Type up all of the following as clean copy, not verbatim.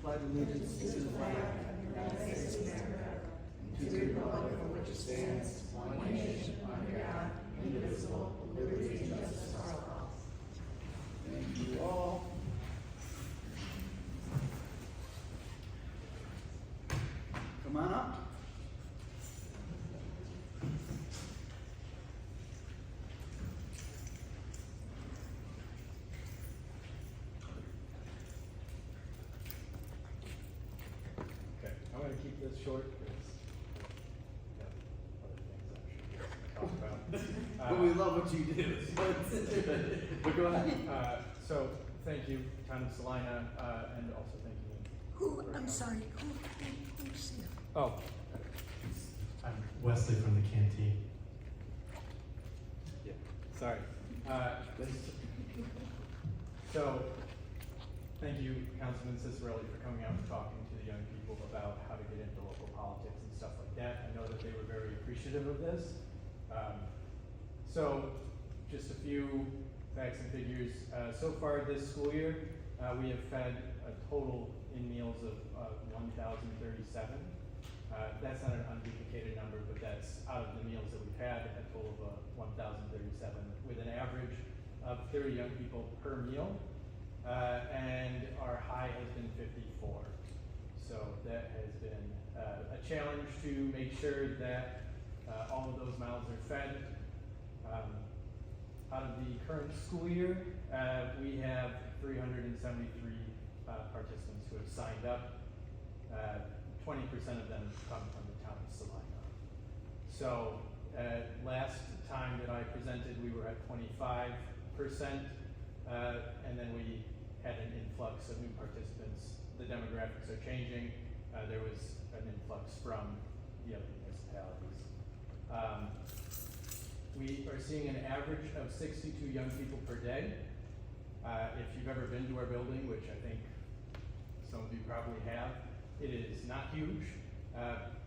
pledge allegiance to the flag of the United States of America, and to the republic for which it stands, one nation, under God, indivisible, with liberty and justice for all. Thank you all. Come on up. Okay, I'm gonna keep this short because we have other things I'm sure we're gonna talk about. But we love what you do. But go ahead. So thank you, Town of Salina, and also thank you. Who, for I'm coming. sorry, who's here? Oh, I'm Wesley from the canteen. yeah, sorry. So, thank you, Councilman Cicerelli, for coming out and talking to the young people about how to get into local politics and stuff like that. I know that they were very appreciative of this. So, just a few facts and figures. So far this school year, we have fed a total in meals of 1,037. That's not an unduplicated number, but that's out of the meals that we've had, a total of 1,037, with an average of 30 young people per meal, and our high has been 54. So that has been a challenge to make sure that all of those mouths are fed. Out of the current school year, we have 373 participants who have signed up. 20% of them come from the town of Salina. So last time that I presented, we were at 25%, and then we had an influx of new participants. The demographics are changing. There was an influx from the other municipalities. We are seeing an average of 62 young people per day. If you've ever been to our building, which I think some of you probably have, it is not huge,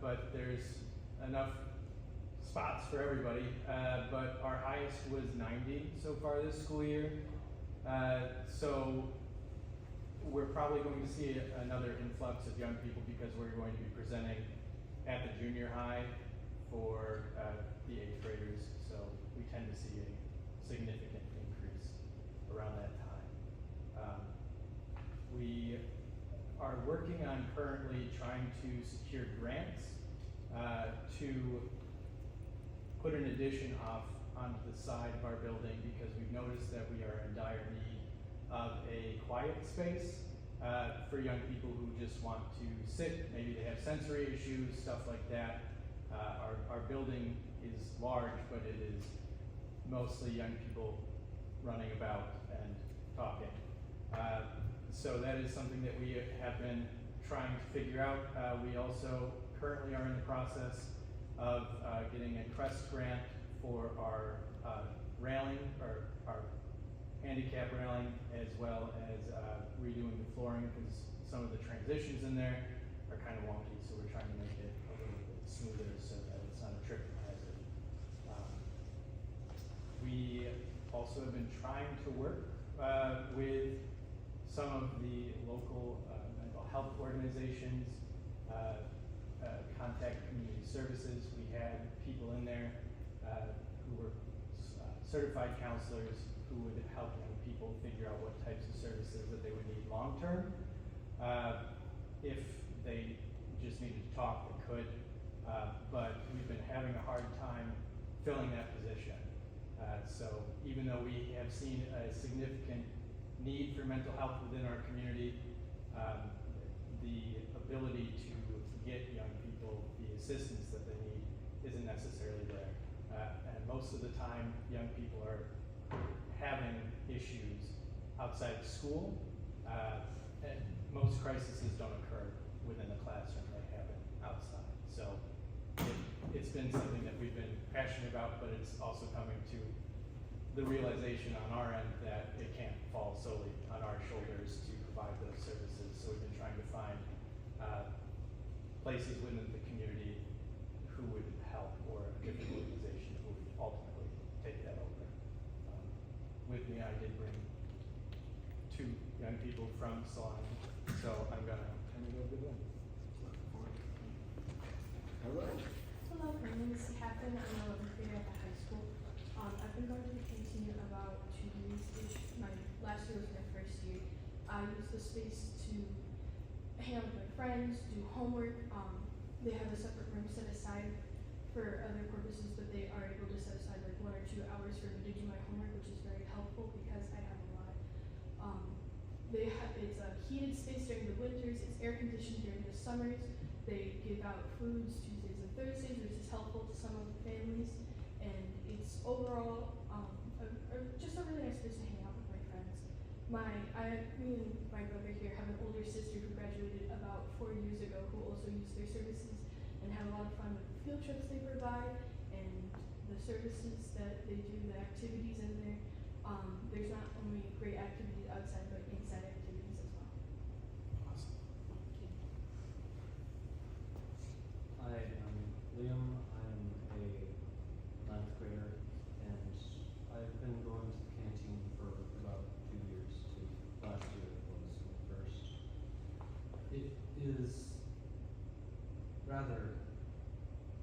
but there's enough spots for everybody. But our highest was 90 so far this school year. So we're probably going to see another influx of young people because we're going to be presenting at the junior high for the 8th graders. So we tend to see a significant increase around that time. We are working on currently trying to secure grants to put an addition off onto the side of our building because we've noticed that we are in dire need of a quiet space for young people who just want to sit. Maybe they have sensory issues, stuff like that. Our building is large, but it is mostly young people running about and talking. So that is something that we have been trying to figure out. We also currently are in the process of getting a CREST grant for our railing, or our handicap railing, as well as redoing the flooring because some of the transitions in there are kind of wonky, so we're trying to make it a little bit smoother so that it's not a tripping hazard. We also have been trying to work with some of the local mental health organizations, contact community services. We had people in there who were certified counselors who would help young people figure out what types of services that they would need long term. If they just needed to talk, they could, but we've been having a hard time filling that position. So even though we have seen a significant need for mental health within our community, the ability to get young people the assistance that they need isn't necessarily there. And most of the time, young people are having issues outside of school, and most crises don't occur within the classroom, they happen outside. So it's been something that we've been passionate about, but it's also coming to the realization on our end that it can't fall solely on our shoulders to provide those services. So we've been trying to find places within the community who would help, or a different organization who would ultimately take that over. With me, I did bring 2 young people from Salina, so I'm gonna Hello. Hello, my name is Catherine. I'm an 11th grader at the high school. I've been going to the canteen about 2 years-ish. My last year was my first year. I use the space to hang out with my friends, do homework. They have a separate room set aside for other purposes, but they are able to set aside like 1 or 2 hours for me to do my homework, which is very helpful because I have a lot. It's a heated space during the winters. It's air conditioned during the summers. They give out foods Tuesdays and Thursdays, which is helpful to some of the families. And it's overall just a really nice place to hang out with my friends. Me and my brother here have an older sister who graduated about 4 years ago who also used their services and had a lot of fun with the field trips they provide and the services that they do, the activities in there. There's not only great activities outside, but inside activities as well. Awesome. Hi, I'm Liam. I'm a 9th grader, and I've been going to the canteen for about 2 years too. Last year was my first. It is rather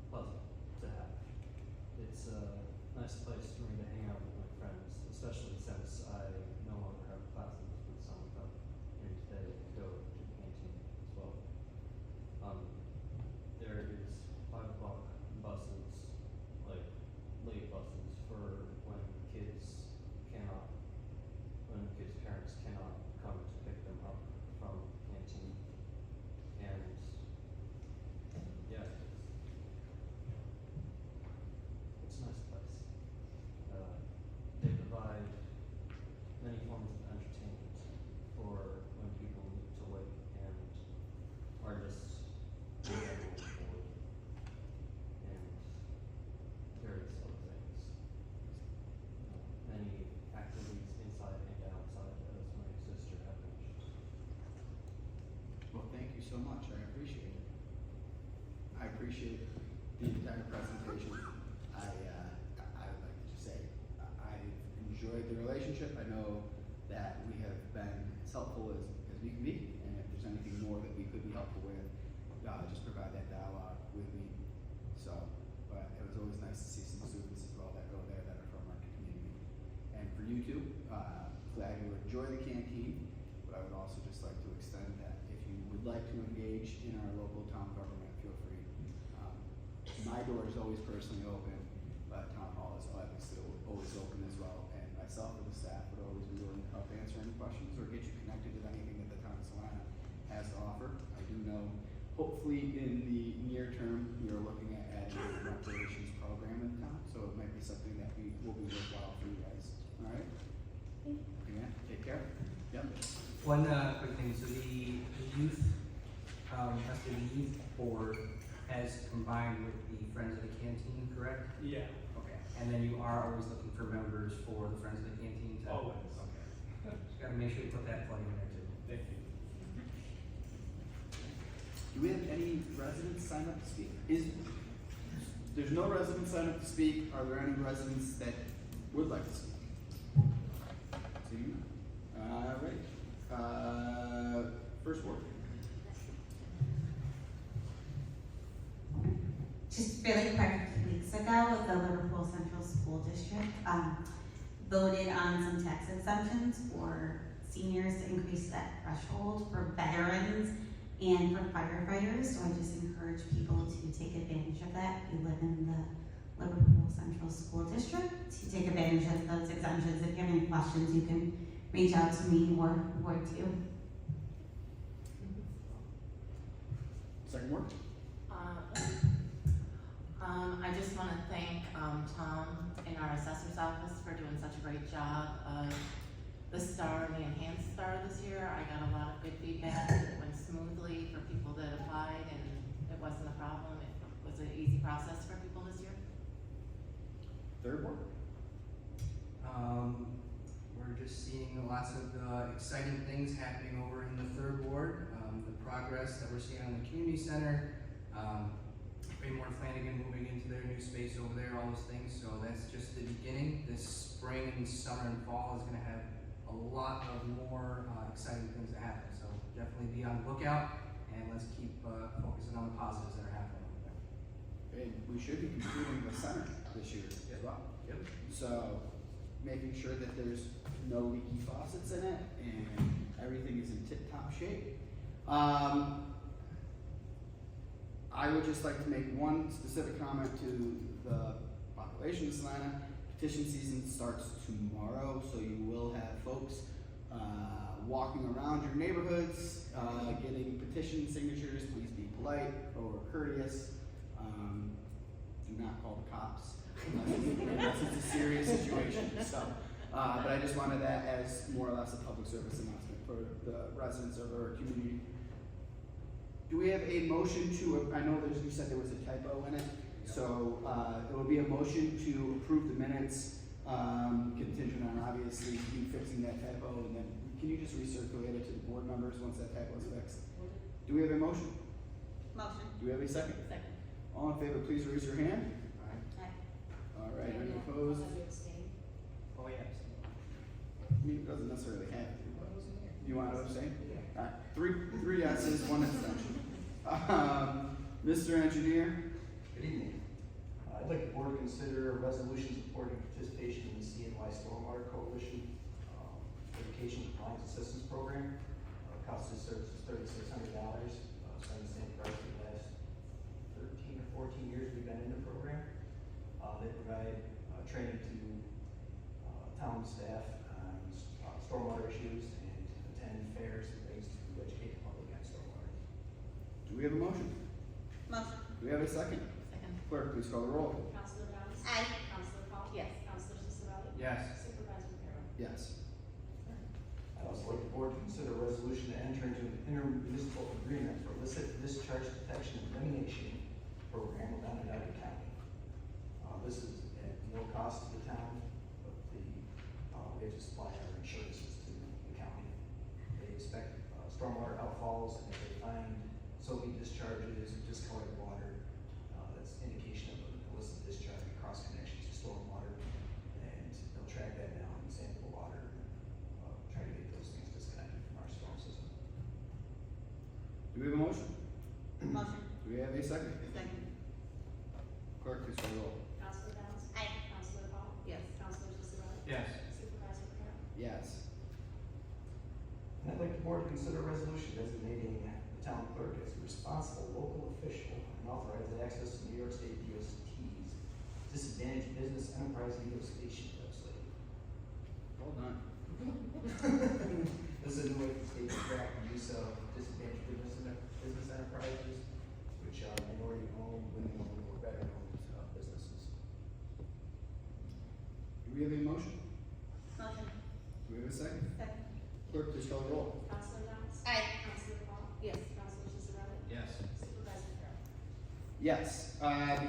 pleasant to have. It's a nice place for me to hang out with my friends, especially since I no longer have classes with some of them here today to go to the canteen as well. There is 5 o'clock buses, like late buses for when kids parents cannot come to pick them up from the canteen. And yeah, it's a nice place. They provide many forms of entertainment for when people need to wait and are just bored and various other things. Many activities inside and outside, as my sister had mentioned. Well, thank you so much. I appreciate it. I appreciate the entire presentation. I would like to just say I enjoyed the relationship. I know that we have been as helpful as we can be, and if there's anything more that we could be helpful with, just provide that dialogue with me. So, but it was always nice to see some students as well that go there that are from our community. And for you too, glad you enjoy the canteen, but I would also just like to extend that if you would like to engage in our local town government, feel free. My door is always personally open, but town hall is obviously always open as well. And myself and the staff would always be willing to help answer any questions or get you connected with anything that the town of Salina has to offer. I do know, hopefully in the near term, we are looking at adding a recreations program in town, so it might be something that will be worthwhile for you guys. All right? Thank you. Okay, man. Take care. Yep. One quick thing, so the youth, the youth board has combined with the Friends of the Canteen, correct? Yeah. Okay, and then you are always looking for members for the Friends of the Canteen? is that- Always. Okay. Just gotta make sure you put that plug in there too. Thank you. Do we have any residents sign up to speak? There's no residents sign up to speak. Are there any residents that would like to speak? Seeing none. All right. First word. Just really quick, a few weeks ago, the Liverpool Central School District voted on some tax exemptions for seniors to increase that threshold for veterans and for firefighters. So I just encourage people to take advantage of that. If you live in the Liverpool Central School District, to take advantage of those exemptions. If you have any questions, you can reach out to me or Ward 2. Second word. I just want to thank Tom in our assessor's office for doing such a great job of the star and the enhanced star this year. I got a lot of good feedback. It went smoothly for people that applied, and it wasn't a problem. It was an easy process for people this year. Third word. We're just seeing lots of exciting things happening over in the third ward. The progress that we're seeing on the community center, Raymore and Flanagan moving into their new space over there, all those things. So that's just the beginning. This spring and summer and fall is going to have a lot of more exciting things to happen. So definitely be on the lookout, and let's keep focusing on the positives that are happening over there. and we should be completing the center this year as well. Yep. So, making sure that there's no leaky faucets in it and everything is in tip-top shape. I would just like to make one specific comment to the population of Salina. Petition season starts tomorrow, so you will have folks walking around your neighborhoods, getting petition signatures. Please be polite or courteous. Do not call the cops unless it's a serious situation. So, but I just wanted that as more or less a public service announcement for the residents of our community. Do we have a motion to, I know you said there was a typo in it, so it will be a motion to approve the minutes, contingent on obviously you fixing that typo, and then can you just recirculate it to the board members once that typo is fixed? Do we have a motion? Motion. Do we have a second? Second. All in favor, please raise your hand. Aye. All right, any opposed? Oh, yes. I mean, it doesn't necessarily have to, but you want to abstain? All right, three yeses, one abstention. Mr. Engineer? Good evening. I'd like the board to consider a resolution supporting participation in the CNY Stormwater Coalition Education Compliance Assistance Program. Cost of service is $3,600, same price for the last 13 or 14 years we've been in the program. They provide training to town staff on stormwater issues and attend fairs and things to educate the public on stormwater. Do we have a motion? Motion. Do we have a second? Second. Clerk, please call the roll. Counselor Downs? Aye. Counselor Paul? Yes. Counselor Sisseton? Yes. Supervisor Carroll? Yes. I'd also like the board to consider a resolution to enter into an intermunicipal agreement for illicit discharge detection and elimination program with Onondaga County. This is at no cost to the town, but we have to supply our insurances to the county. They expect stormwater outfalls, and if they find soapy discharges, discolored water, that's indication of an illicit discharge across connections to stormwater, and they'll track that down and sample the water, try to get those things disconnected from our storm system. Do we have a motion? Motion. Do we have a second? Second. Clerk, please call the roll. Counselor Downs? Aye. Counselor Paul? Yes. Counselor Sisseton? Yes. Supervisor Carroll? Yes. And I'd like the board to consider a resolution designating the town clerk as a responsible local official and authorize access to New York State DOT's disadvantaged business enterprise negotiation website. Well done. This is a new way for the state to track the use of disadvantaged business enterprises, which are minority-owned, women-owned, or veteran-owned businesses. Do we have a motion? Motion. Do we have a second? Second. Clerk, please call the roll. Counselor Downs? Aye. Counselor Paul? Yes. Counselor Sisseton? Yes. Supervisor Carroll? Yes.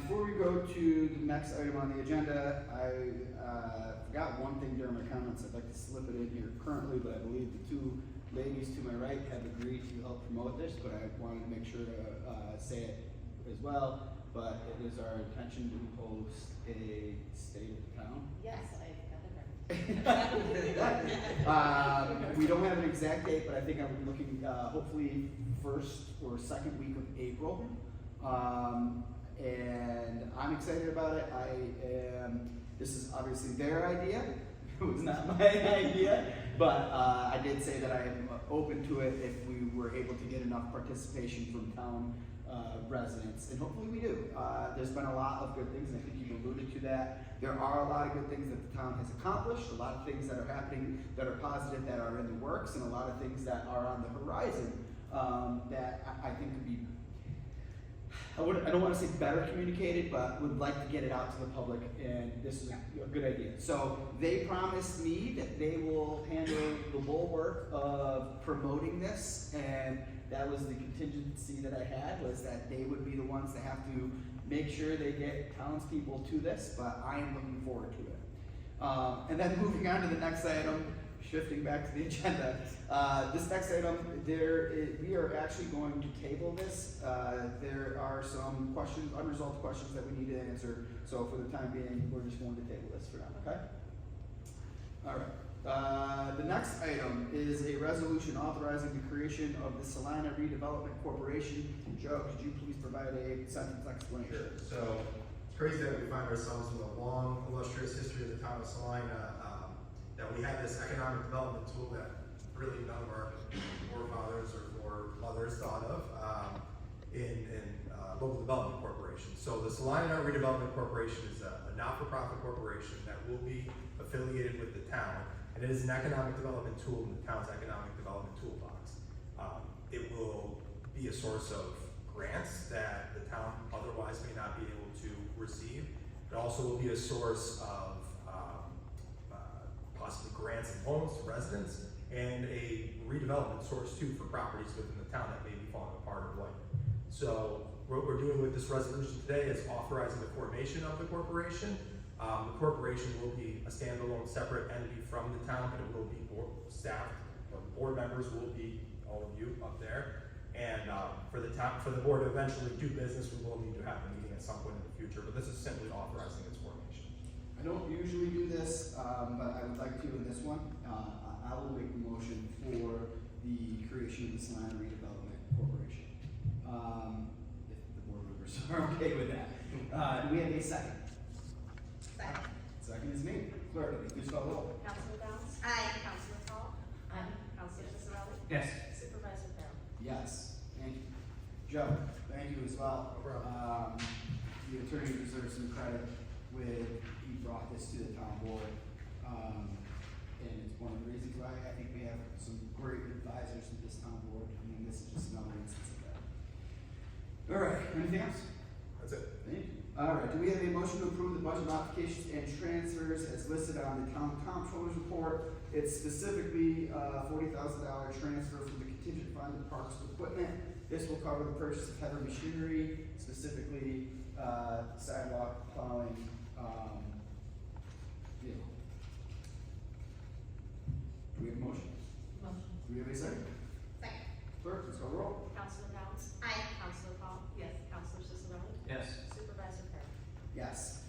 Before we go to the next item on the agenda, I forgot one thing during my comments. I'd like to slip it in here currently, but I believe the two ladies to my right have agreed to help promote this, but I wanted to make sure to say it as well. But it is our intention to host a state of the town. Yes, I got it right. We don't have an exact date, but I think I'm looking, hopefully first or second week of April. And I'm excited about it. This is obviously their idea. It was not my idea, but I did say that I am open to it if we were able to get enough participation from town residents, and hopefully we do. There's been a lot of good things, and I think you've alluded to that. There are a lot of good things that the town has accomplished, a lot of things that are happening that are positive, that are in the works, and a lot of things that are on the horizon that I think could be, I don't want to say better communicated, but would like to get it out to the public, and this is a good idea. So they promised me that they will handle the bulwark of promoting this, and that was the contingency that I had, was that they would be the ones that have to make sure they get townspeople to this, but I am looking forward to it. And then moving on to the next item, shifting back to the agenda. This next item, we are actually going to table this. There are some questions, unresolved questions that we need to answer. So for the time being, we're just going to table this for now, okay? All right. The next item is a resolution authorizing the creation of the Salina Redevelopment Corporation. Joe, could you please provide a sentence explanation? Sure. So it's crazy that we find ourselves with a long, illustrious history of the town of Salina, that we have this economic development tool that really none of our forefathers or foremothers thought of in local development corporations. So the Salina Redevelopment Corporation is a not-for-profit corporation that will be affiliated with the town, and it is an economic development tool in the town's economic development toolbox. It will be a source of grants that the town otherwise may not be able to receive. It also will be a source of possibly grants and loans to residents, and a redevelopment source too for properties within the town that may be falling apart or blighted. So what we're doing with this resolution today is authorizing the formation of the corporation. The corporation will be a standalone separate entity from the town, but it will be staffed, or board members will be all of you up there. And for the board to eventually do business, we will need to have a meeting at some point in the future, but this is simply authorizing its formation. I don't usually do this, but I would like to in this one. I will make the motion for the creation of the Salina Redevelopment Corporation. If the board members are okay with that. Do we have a second? Second. Second is me. Clerk, please call the roll. Counselor Downs? Aye. Counselor Paul? Aye. Counselor Ciccarelli? Yes. Supervisor Farrell? Yes, thank you. Joe, thank you as well. No problem. The attorney deserves some credit with, he brought this to the town board. And it's one of the reasons why I think we have some great advisors in this town board. I mean, this is just another instance of that. All right, anything else? That's it. Thank you. All right, do we have a motion to approve the budget modifications and transfers as listed on the town comptroller's report? It's specifically $40,000 transfer from the contingent fund to parks equipment. This will cover the purchase of heavy machinery, specifically sidewalk plowing vehicle. Do we have a motion? Motion. Do we have a second? Second. Clerk, please call the roll. Counselor Downs? Aye. Counselor Paul? Yes. Counselor Ciccarelli? Yes. Supervisor Farrell? Yes.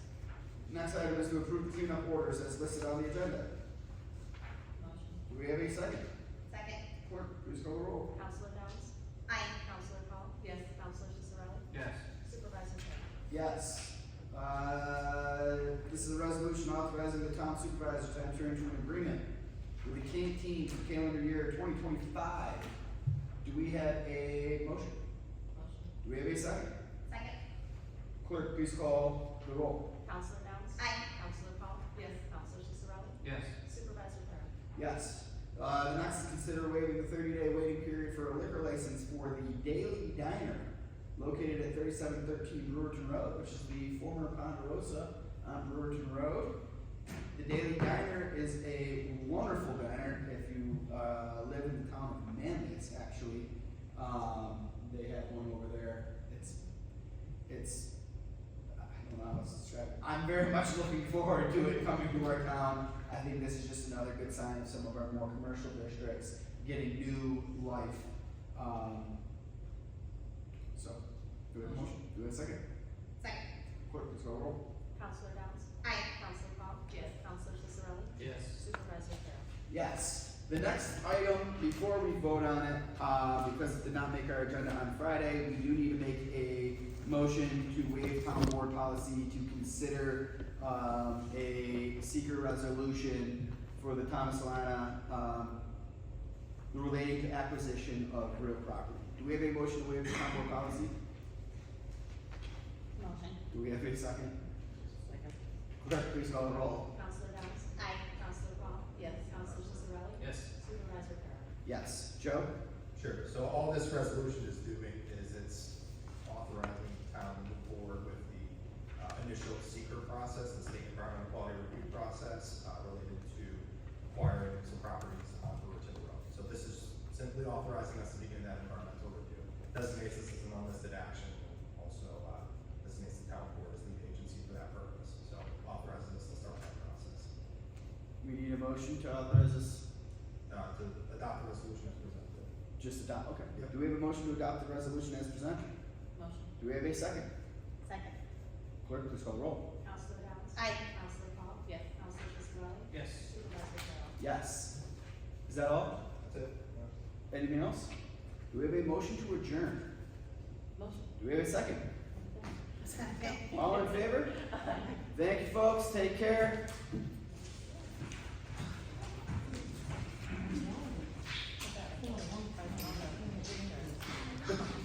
Next item is to approve the cleanup orders as listed on the agenda. Motion. Do we have a second? Second. Clerk, please call the roll. Counselor Downs? Aye. Counselor Paul? Yes. Counselor Ciccarelli? Yes. Supervisor Farrell? Yes. This is a resolution authorizing the town supervisor to enter into an agreement with the canteen for calendar year 2025. Do we have a motion? Motion. Do we have a second? Second. Clerk, please call the roll. Counselor Downs? Aye. Counselor Paul? Yes. Counselor Ciccarelli? Yes. Supervisor Farrell? Yes. The next is consider waiving the 30-day waiting period for a liquor license for the Daily Diner located at 3713 Brewerton Road, which is the former Ponderosa on Brewerton Road. The Daily Diner is a wonderful diner if you live in the town of Manlius, actually. They have one over there. It's I don't know how to describe it. I'm very much looking forward to it coming to our town. I think this is just another good sign of some of our more commercial districts getting new life. So, do we have a motion? Do we have a second? Second. Clerk, please call the roll. Counselor Downs? Aye. Counselor Paul? Yes. Counselor Ciccarelli? Yes. Supervisor Farrell? Yes. The next item, before we vote on it, because it did not make our agenda on Friday, we do need to make a motion to waive town board policy to consider a secret resolution for the town of Salina relating to acquisition of real property. Do we have a motion to waive the town board policy? Motion. Do we have a second? Second. Clerk, please call the roll. Counselor Downs? Aye. Counselor Paul? Yes. Counselor Ciccarelli? Yes. Supervisor Farrell? Yes. Joe? Sure, so all this resolution is doing is it's authorizing the town to move forward with the initial seeker process, the state environmental quality review process, related to acquiring some properties on Brewerton Road. So this is simply authorizing us to begin that environmental review. Designates this as an unlisted action, and also designates the town board as lead agency for that purpose. So authorizes us to start that process, We need a motion to authorize this. to adopt the resolution as presented. Just adopt, okay. Yep. Do we have a motion to adopt the resolution as presented? Motion. Do we have a second? Second. Clerk, please call the roll. Counselor Downs? Aye. Counselor Paul? Yes. Counselor Ciccarelli? Yes. Supervisor Farrell? Yes. Is that all? That's it. Anything else? Do we have a motion to adjourn? Motion. Do we have a second? All in favor? Thank you, folks. Take care. One